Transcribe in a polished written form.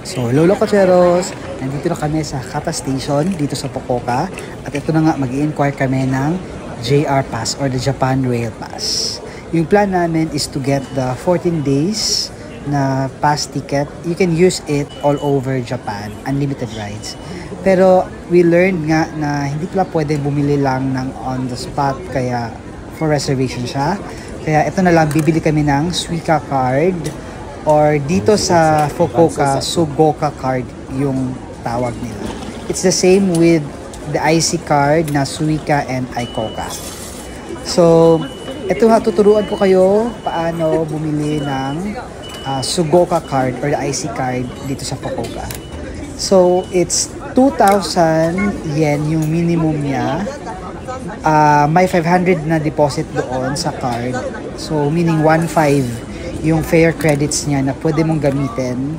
So, Lolo Cocheros, nandito na kami sa Kata Station dito sa Fukuoka. At ito na nga, mag-i-inquire kami ng JR Pass or the Japan Rail Pass. Yung plan namin is to get the 14 days na pass ticket. You can use it all over Japan, unlimited rides. Pero we learned nga na hindi pala pwede bumili lang ng on the spot, kaya for reservation siya. Kaya ito na lang, bibili kami ng Suica card or dito sa Fukuoka, Sugoka card yung tawag nila. It's the same with the IC card na Suica and Icoca. So, ito nga, tuturuan ko kayo paano bumili ng Sugoka card or the IC card dito sa Fukuoka. So, it's 2,000 yen yung minimum niya. May 500 na deposit doon sa card. So, meaning 1,500 yung fare credits niya na pwede mong gamitin